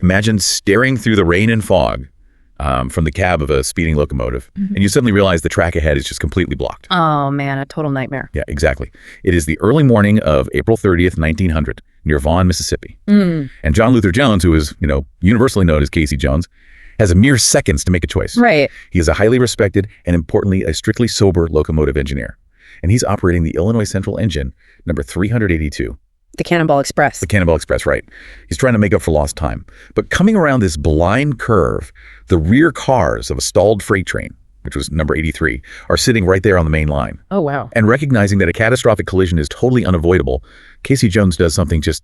Imagine staring through the rain and fog from the cab of a speeding locomotive, and you suddenly realize the track ahead is just completely blocked. Oh, man, a total nightmare. Yeah, exactly. It is the early morning of April 30th, 1900, near Vaughan, Mississippi. And John Luther Jones, who is, universally known as Casey Jones, has a mere seconds to make a choice. Right. He is a highly respected and, importantly, a strictly sober locomotive engineer. And he's operating the Illinois Central engine, number 382. The Cannonball Express. The Cannonball Express, right. He's trying to make up for lost time. But coming around this blind curve, the rear cars of a stalled freight train, which was number 83, are sitting right there on the main line. Oh, wow. And recognizing that a catastrophic collision is totally unavoidable, Casey Jones does something just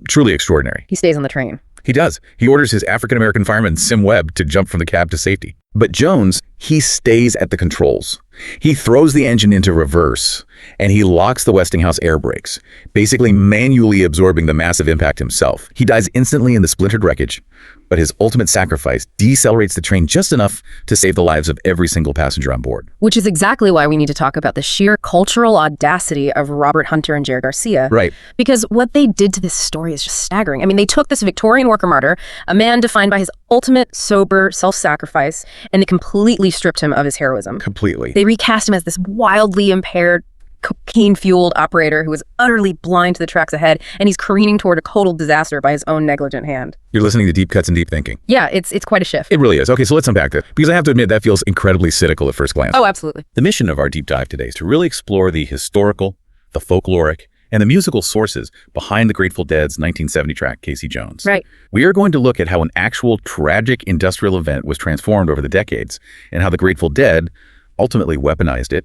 truly extraordinary. He stays on the train. He does. He orders his African-American fireman, Sim Webb, to jump from the cab to safety. But Jones, he stays at the controls. He throws the engine into reverse, and he locks the Westinghouse air brakes, basically manually absorbing the massive impact himself. He dies instantly in the splintered wreckage, but his ultimate sacrifice decelerates the train just enough to save the lives of every single passenger on board. Which is exactly why we need to talk about the sheer cultural audacity of Robert Hunter and Jerry Garcia. Right. Because what they did to this story is just staggering. I mean, they took this Victorian worker martyr, a man defined by his ultimate sober self-sacrifice, and they completely stripped him of his heroism. Completely. They recast him as this wildly impaired, cocaine-fueled operator who is utterly blind to the tracks ahead, and he's careening toward a total disaster by his own negligent hand. You're listening to Deep Cuts and Deep Thinking. Yeah, it's quite a shift. It really is. Okay, so let's unpack that. Because I have to admit, that feels incredibly cynical at first glance. Oh, absolutely. The mission of our deep dive today is to really explore the historical, the folkloric, and the musical sources behind the Grateful Dead's 1970 track, Casey Jones. Right. We are going to look at how an actual tragic industrial event was transformed over the decades, and how the Grateful Dead ultimately weaponized it,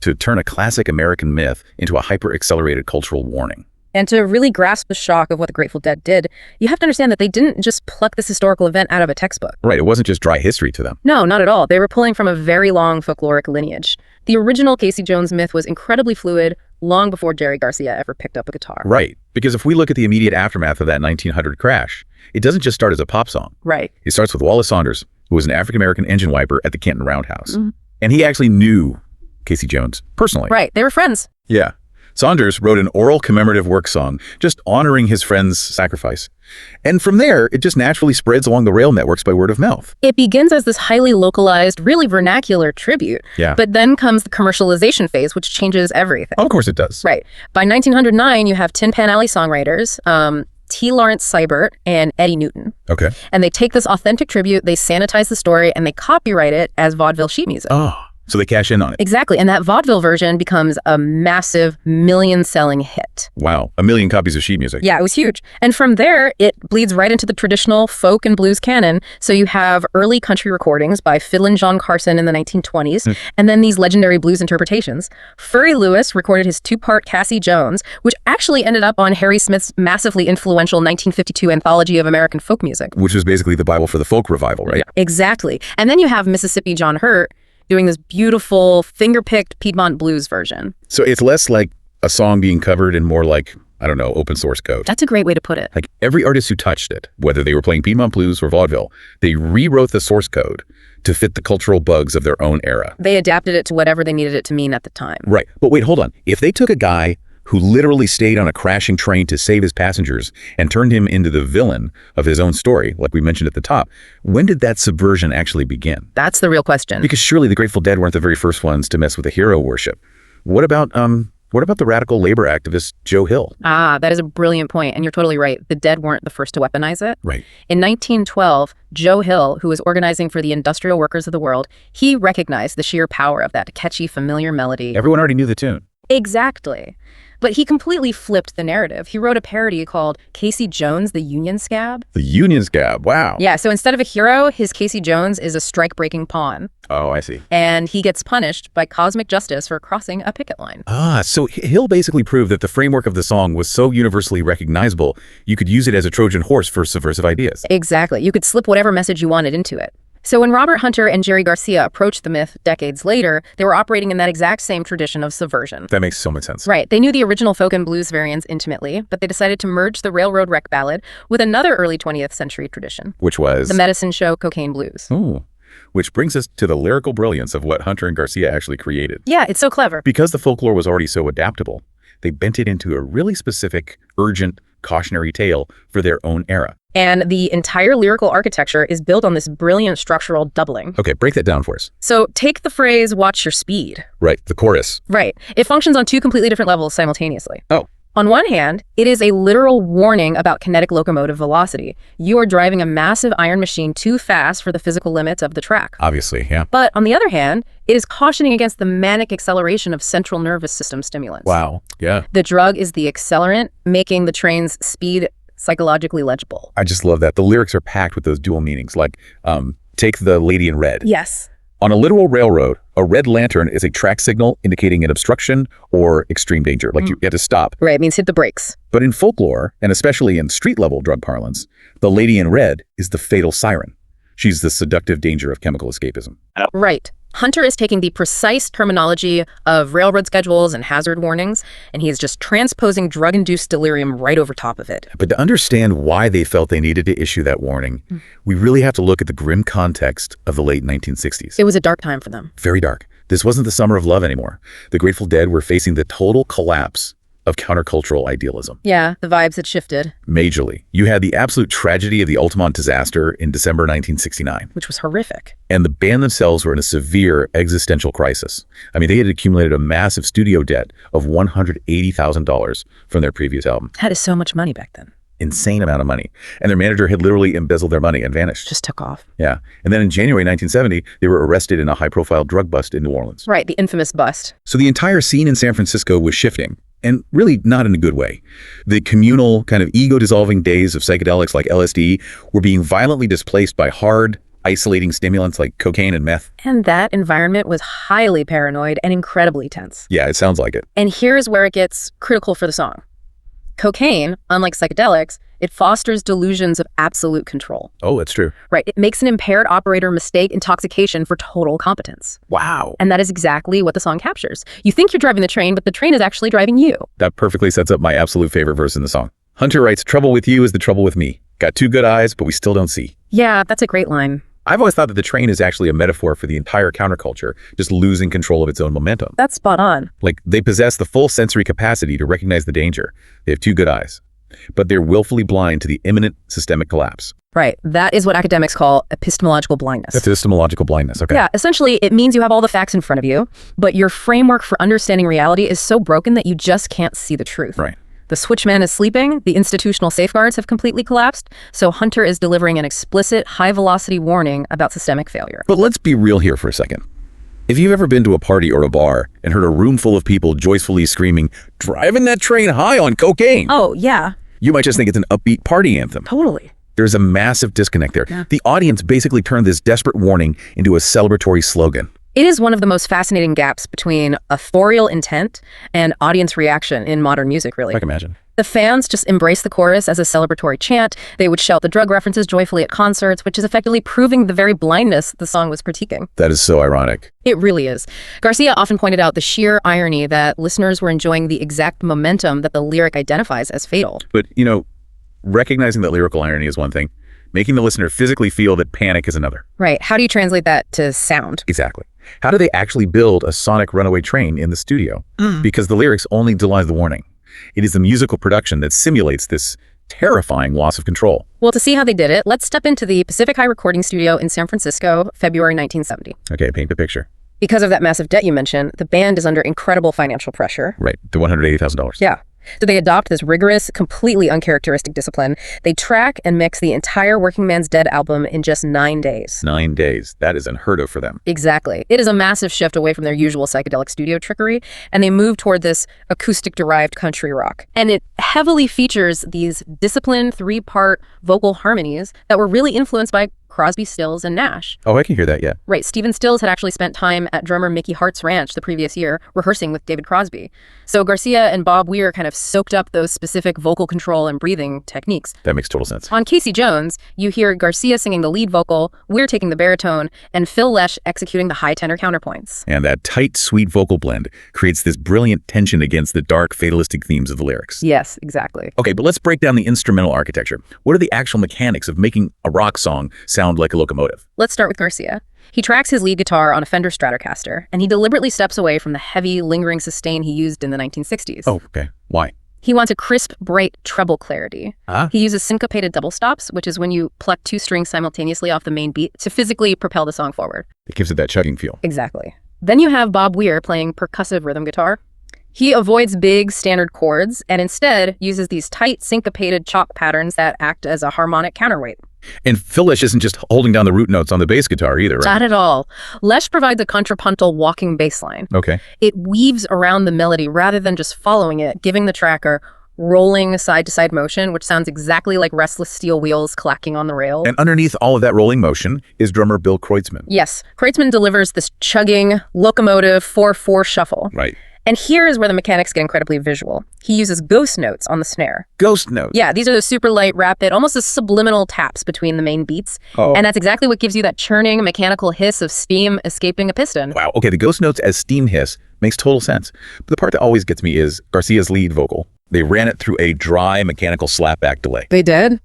to turn a classic American myth into a hyper-accelerated cultural warning. And to really grasp the shock of what the Grateful Dead did, you have to understand that they didn't just pluck this historical event out of a textbook. Right, it wasn't just dry history to them. No, not at all. They were pulling from a very long folkloric lineage. The original Casey Jones myth was incredibly fluid long before Jerry Garcia ever picked up a guitar. Right, because if we look at the immediate aftermath of that 1900 crash, it doesn't just start as a pop song. Right. It starts with Wallace Saunders, who was an African-American engine wiper at the Canton Roundhouse. And he actually knew Casey Jones personally. Right, they were friends. Yeah. Saunders wrote an oral commemorative work song, just honoring his friend's sacrifice. And from there, it just naturally spreads along the rail networks by word of mouth. It begins as this highly localized, really vernacular tribute. Yeah. But then comes the commercialization phase, which changes everything. Oh, of course it does. Right. By 1909, you have Tin Pan Alley songwriters, T. Lawrence Seibert and Eddie Newton. Okay. And they take this authentic tribute, they sanitize the story, and they copyright it as vaudeville sheet music. Oh. So they cash in on it. Exactly. And that vaudeville version becomes a massive million-selling hit. Wow. 1 million copies of sheet music. Yeah, it was huge. And from there, it bleeds right into the traditional folk and blues canon. So you have early country recordings by Fiddlin' John Carson in the 1920s, and then these legendary blues interpretations. Furry Lewis recorded his 2-part Cassie Jones, which actually ended up on Harry Smith's massively influential 1952 Anthology of American Folk Music. Which was basically the Bible for the folk revival, right? Exactly. And then you have Mississippi John Hurt doing this beautiful, finger-picked Piedmont Blues version. So it's less like a song being covered and more like, I don't know, open source code. That's a great way to put it. Like every artist who touched it, whether they were playing Piedmont Blues or vaudeville, they rewrote the source code to fit the cultural bugs of their own era. They adapted it to whatever they needed it to mean at the time. Right. But wait, hold on. If they took a guy who literally stayed on a crashing train to save his passengers and turned him into the villain of his own story, like we mentioned at the top, when did that subversion actually begin? That's the real question. Because surely the Grateful Dead weren't the very first ones to mess with the hero worship. What about the radical labor activist Joe Hill? Ah, that is a brilliant point, and you're totally right. The Dead weren't the first to weaponize it. Right. In 1912, Joe Hill, who was organizing for the industrial workers of the world, he recognized the sheer power of that catchy, familiar melody. Everyone already knew the tune. Exactly. But he completely flipped the narrative. He wrote a parody called Casey Jones, the Union Scab. The Union Scab, wow. Yeah, so instead of a hero, his Casey Jones is a strike-breaking pawn. Oh, I see. And he gets punished by cosmic justice for crossing a picket line. Ah, so Hill basically proved that the framework of the song was so universally recognizable, you could use it as a Trojan horse for subversive ideas. Exactly. You could slip whatever message you wanted into it. So when Robert Hunter and Jerry Garcia approached the myth decades later, they were operating in that exact same tradition of subversion. That makes so much sense. Right. They knew the original folk and blues variants intimately, but they decided to merge the railroad wreck ballad with another early 20th century tradition. Which was? The medicine show Cocaine Blues. Ooh. Which brings us to the lyrical brilliance of what Hunter and Garcia actually created. Yeah, it's so clever. Because the folklore was already so adaptable, They bent it into a really specific, urgent, cautionary tale for their own era. And the entire lyrical architecture is built on this brilliant structural doubling. Okay, break that down for us. So take the phrase, watch your speed. Right, the chorus. Right. It functions on two completely different levels simultaneously. Oh. On one hand, it is a literal warning about kinetic locomotive velocity. You are driving a massive iron machine too fast for the physical limits of the track. Obviously, yeah. But on the other hand, it is cautioning against the manic acceleration of central nervous system stimulants. Wow, yeah. The drug is the accelerant, making the train's speed psychologically legible. I just love that. The lyrics are packed with those dual meanings, like, take the lady in red. Yes. On a literal railroad, a red lantern is a track signal indicating an obstruction or extreme danger, like you have to stop. Right, it means hit the brakes. But in folklore, and especially in street-level drug parlance, the lady in red is the fatal siren. She's the seductive danger of chemical escapism. Right. Hunter is taking the precise terminology of railroad schedules and hazard warnings, and he is just transposing drug-induced delirium right over top of it. But to understand why they felt they needed to issue that warning, we really have to look at the grim context of the late 1960s. It was a dark time for them. Very dark. This wasn't the summer of love anymore. The Grateful Dead were facing the total collapse of countercultural idealism. Yeah, the vibes had shifted. Majorly. You had the absolute tragedy of the Altamont disaster in December 1969. Which was horrific. And the band themselves were in a severe existential crisis. I mean, they had accumulated a massive studio debt of $180,000 from their previous album. That is so much money back then. Insane amount of money. And their manager had literally embezzled their money and vanished. Just took off. Yeah. And then in January 1970, they were arrested in a high-profile drug bust in New Orleans. Right, the infamous bust. So the entire scene in San Francisco was shifting. And really not in a good way. The communal, kind of ego-dissolving days of psychedelics like LSD were being violently displaced by hard, isolating stimulants like cocaine and meth. And that environment was highly paranoid and incredibly tense. Yeah, it sounds like it. And here's where it gets critical for the song. Cocaine, unlike psychedelics, it fosters delusions of absolute control. Oh, that's true. Right. It makes an impaired operator mistake intoxication for total competence. Wow. And that is exactly what the song captures. You think you're driving the train, but the train is actually driving you. That perfectly sets up my absolute favorite verse in the song. Hunter writes, "Trouble with you is the trouble with me. Got two good eyes, but we still don't see." Yeah, that's a great line. I've always thought that the train is actually a metaphor for the entire counterculture, just losing control of its own momentum. That's spot on. Like, they possess the full sensory capacity to recognize the danger. They have two good eyes, but they're willfully blind to the imminent systemic collapse. Right. That is what academics call epistemological blindness. Epistemological blindness, okay. Yeah, essentially, it means you have all the facts in front of you, but your framework for understanding reality is so broken that you just can't see the truth. Right. The switchman is sleeping, the institutional safeguards have completely collapsed, so Hunter is delivering an explicit, high-velocity warning about systemic failure. But let's be real here for a second. If you've ever been to a party or a bar and heard a room full of people joyfully screaming, "Driving that train high on cocaine," Oh, yeah. you might just think it's an upbeat party anthem. Totally. There's a massive disconnect there. Yeah. The audience basically turned this desperate warning into a celebratory slogan. It is one of the most fascinating gaps between authorial intent and audience reaction in modern music, really. I can imagine. The fans just embraced the chorus as a celebratory chant. They would shout the drug references joyfully at concerts, which is effectively proving the very blindness the song was critiquing. That is so ironic. It really is. Garcia often pointed out the sheer irony that listeners were enjoying the exact momentum that the lyric identifies as fatal. But, you know, recognizing that lyrical irony is one thing. Making the listener physically feel that panic is another. Right. How do you translate that to sound? Exactly. How do they actually build a sonic runaway train in the studio? Because the lyrics only delight the warning. It is the musical production that simulates this terrifying loss of control. Well, to see how they did it, let's step into the Pacific High Recording Studio in San Francisco, February 1970. Okay, paint the picture. Because of that massive debt you mentioned, the band is under incredible financial pressure. Right, the $180,000. Yeah. So they adopt this rigorous, completely uncharacteristic discipline. They track and mix the entire Workingman's Dead album in just 9 days. 9 days. That is unheard of for them. Exactly. It is a massive shift away from their usual psychedelic studio trickery, and they move toward this acoustic-derived country rock. And it heavily features these disciplined 3-part vocal harmonies that were really influenced by Crosby, Stills, and Nash. Oh, I can hear that, yeah. Right. Stephen Stills had actually spent time at drummer Mickey Hart's ranch the previous year rehearsing with David Crosby. So Garcia and Bob Weir kind of soaked up those specific vocal control and breathing techniques. That makes total sense. On Casey Jones, you hear Garcia singing the lead vocal, Weir taking the baritone, and Phil Lesh executing the high tenor counterpoints. And that tight, sweet vocal blend creates this brilliant tension against the dark, fatalistic themes of the lyrics. Yes, exactly. Okay, but let's break down the instrumental architecture. What are the actual mechanics of making a rock song sound sound like a locomotive. Let's start with Garcia. He tracks his lead guitar on a Fender Stratocaster, and he deliberately steps away from the heavy, lingering sustain he used in the 1960s. Oh, okay. Why? He wants a crisp, bright treble clarity. Huh? He uses syncopated double stops, which is when you pluck two strings simultaneously off the main beat to physically propel the song forward. It gives it that chugging feel. Exactly. Then you have Bob Weir playing percussive rhythm guitar. He avoids big, standard chords and instead uses these tight, syncopated chalk patterns that act as a harmonic counterweight. And Phil Lesh isn't just holding down the root notes on the bass guitar either, right? Not at all. Lesh provides a contrapuntal walking bass line. Okay. It weaves around the melody rather than just following it, giving the tracker rolling side-to-side motion, which sounds exactly like restless steel wheels clacking on the rails. And underneath all of that rolling motion is drummer Bill Kreutzmann. Yes, Kreutzmann delivers this chugging, locomotive 4/4 shuffle. Right. And here is where the mechanics get incredibly visual. He uses ghost notes on the snare. Ghost notes? Yeah, these are the super light, rapid, almost as subliminal taps between the main beats. Oh. And that's exactly what gives you that churning, mechanical hiss of steam escaping a piston. Wow. Okay, the ghost notes as steam hiss makes total sense. But the part that always gets me is Garcia's lead vocal. They ran it through a dry mechanical slapback delay. They did?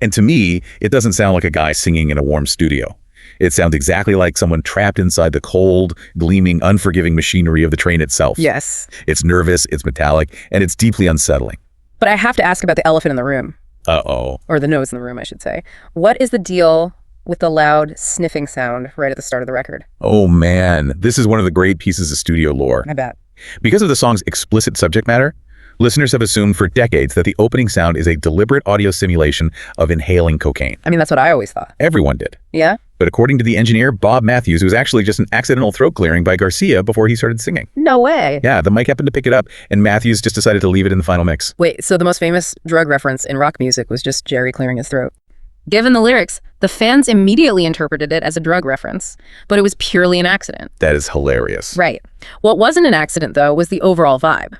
And to me, it doesn't sound like a guy singing in a warm studio. It sounds exactly like someone trapped inside the cold, gleaming, unforgiving machinery of the train itself. Yes. It's nervous, it's metallic, and it's deeply unsettling. But I have to ask about the elephant in the room. Uh-oh. Or the nose in the room, I should say. What is the deal with the loud sniffing sound right at the start of the record? Oh man, this is one of the great pieces of studio lore. I bet. Because of the song's explicit subject matter, listeners have assumed for decades that the opening sound is a deliberate audio simulation of inhaling cocaine. I mean, that's what I always thought. Everyone did. Yeah? But according to the engineer, Bob Matthews, it was actually just an accidental throat clearing by Garcia before he started singing. No way. Yeah, the mic happened to pick it up, and Matthews just decided to leave it in the final mix. Wait, so the most famous drug reference in rock music was just Jerry clearing his throat. Given the lyrics, the fans immediately interpreted it as a drug reference, but it was purely an accident. That is hilarious. Right. What wasn't an accident, though, was the overall vibe.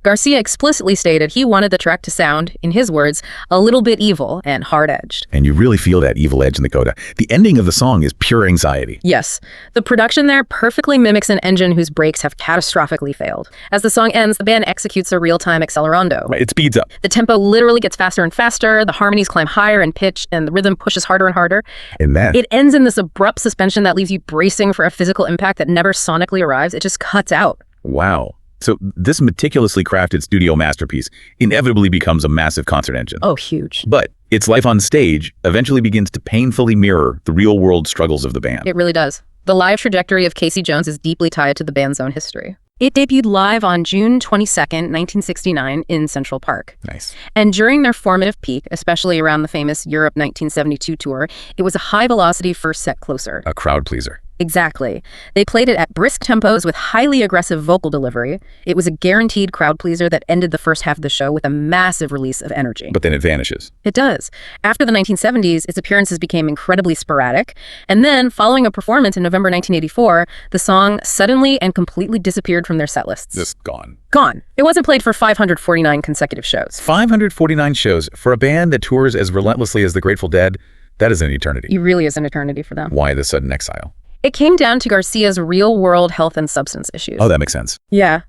Garcia explicitly stated he wanted the track to sound, in his words, a little bit evil and hard-edged. And you really feel that evil edge in the coda. The ending of the song is pure anxiety. Yes. The production there perfectly mimics an engine whose brakes have catastrophically failed. As the song ends, the band executes a real-time Accelerando. Right, it speeds up. The tempo literally gets faster and faster, the harmonies climb higher in pitch, and the rhythm pushes harder and harder. And then It ends in this abrupt suspension that leaves you bracing for a physical impact that never sonically arrives. It just cuts out. wow. So this meticulously crafted studio masterpiece inevitably becomes a massive concert engine. Oh, huge. But its life on stage eventually begins to painfully mirror the real-world struggles of the band. It really does. The live trajectory of Casey Jones is deeply tied to the band's own history. It debuted live on June 22nd, 1969 in Central Park. Nice. And during their formative peak, especially around the famous Europe 1972 tour, it was a high-velocity first set closer. A crowd pleaser. Exactly. They played it at brisk tempos with highly aggressive vocal delivery. It was a guaranteed crowd pleaser that ended the first half of the show with a massive release of energy. But then it vanishes. It does. After the 1970s, its appearances became incredibly sporadic. And then, following a performance in November 1984, the song suddenly and completely disappeared from their set lists. Just gone. Gone. It wasn't played for 549 consecutive shows. 549 shows for a band that tours as relentlessly as the Grateful Dead. That is an eternity. It really is an eternity for them. Why the sudden exile? It came down to Garcia's real-world health and substance issues. Oh, that makes sense. Yeah.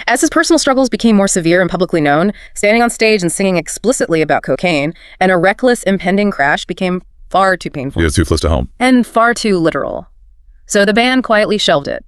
As his personal struggles became more severe and publicly known, standing on stage and singing explicitly about cocaine and a reckless impending crash became far too painful. It was too close to home. And far too literal. So the band quietly shelved it.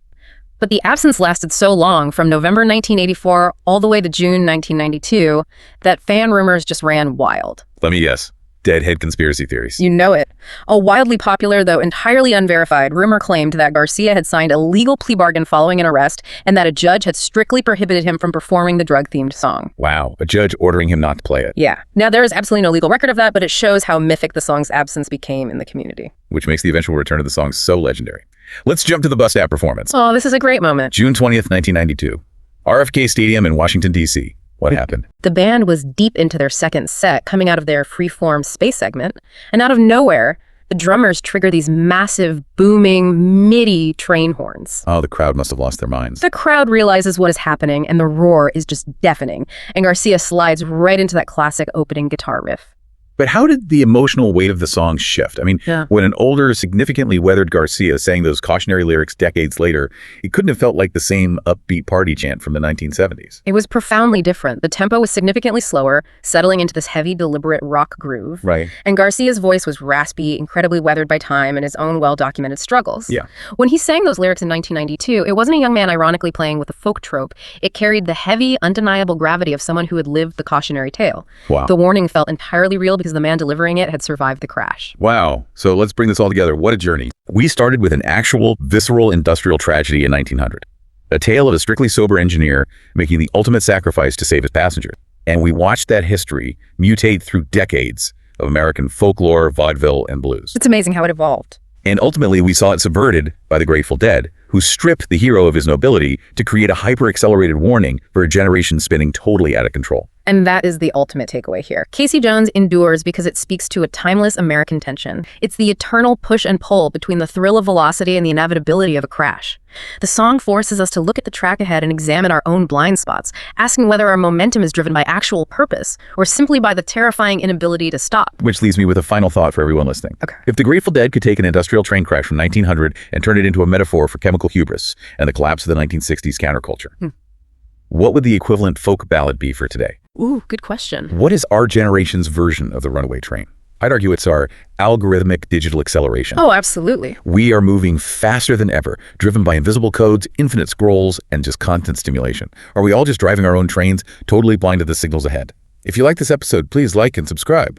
But the absence lasted so long, from November 1984 all the way to June 1992, that fan rumors just ran wild. Let me guess. Deadhead conspiracy theories. You know it. A wildly popular, though entirely unverified, rumor claimed that Garcia had signed a legal plea bargain following an arrest and that a judge had strictly prohibited him from performing the drug-themed song. Wow. A judge ordering him not to play it. Yeah. Now, there is absolutely no legal record of that, but it shows how mythic the song's absence became in the community. Which makes the eventual return of the song so legendary. Let's jump to the bust out performance. Oh, this is a great moment. June 20th, 1992. RFK Stadium in Washington, D.C. What happened? The band was deep into their second set, coming out of their freeform space segment, and out of nowhere, the drummers trigger these massive, booming, MIDI train horns. Oh, the crowd must have lost their minds. The crowd realizes what is happening, and the roar is just deafening, and Garcia slides right into that classic opening guitar riff. But how did the emotional weight of the song shift? I mean, when an older, significantly weathered Garcia sang those cautionary lyrics decades later, it couldn't have felt like the same upbeat party chant from the 1970s. It was profoundly different. The tempo was significantly slower, settling into this heavy, deliberate rock groove. Right. And Garcia's voice was raspy, incredibly weathered by time and his own well-documented struggles. Yeah. When he sang those lyrics in 1992, it wasn't a young man ironically playing with a folk trope. It carried the heavy, undeniable gravity of someone who had lived the cautionary tale. Wow. The warning felt entirely real because the man delivering it had survived the crash. Wow. So let's bring this all together. What a journey. We started with an actual, visceral industrial tragedy in 1900. A tale of a strictly sober engineer making the ultimate sacrifice to save his passengers. And we watched that history mutate through decades of American folklore, vaudeville, and blues. It's amazing how it evolved. And ultimately, we saw it subverted by the Grateful Dead, who stripped the hero of his nobility to create a hyper-accelerated warning for a generation spinning totally out of control. And that is the ultimate takeaway here. Casey Jones endures because it speaks to a timeless American tension. It's the eternal push and pull between the thrill of velocity and the inevitability of a crash. The song forces us to look at the track ahead and examine our own blind spots, asking whether our momentum is driven by actual purpose or simply by the terrifying inability to stop. Which leaves me with a final thought for everyone listening. Okay. If the Grateful Dead could take an industrial train crash from 1900 and turn it into a metaphor for chemical hubris and the collapse of the 1960s counterculture, what would the equivalent folk ballad be for today? Ooh, good question. What is our generation's version of the Runaway train? I'd argue it's our algorithmic digital acceleration. Oh, absolutely. We are moving faster than ever, driven by invisible codes, infinite scrolls, and just constant stimulation. Are we all just driving our own trains, totally blind to the signals ahead? If you like this episode, please like and subscribe.